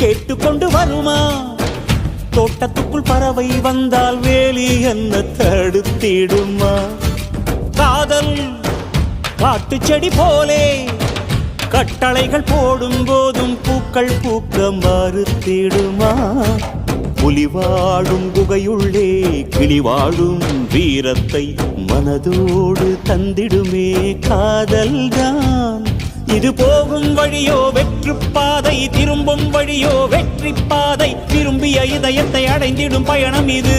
கேட்டுக்கொண்டு வருமா? தோட்டத்துக்குள் பறவை வந்தால் வேலி என்ன தடுத்திடுமா? காதல் காட்டு செடி போலே கட்டளைகள் போடும் போதும் பூக்கள் பூக்க மறுத்திடுமா? புலி வாழும் குகையுள்ளே கிளி வாழும் வீரத்தை மனதோடு தந்திடுமே காதல்தான். இது போகும் வழியோ வெற்று பாதை, திரும்பும் வழியோ வெற்றி பாதை. விரும்பிய இதயத்தை அடைந்திடும் பயணம் இது.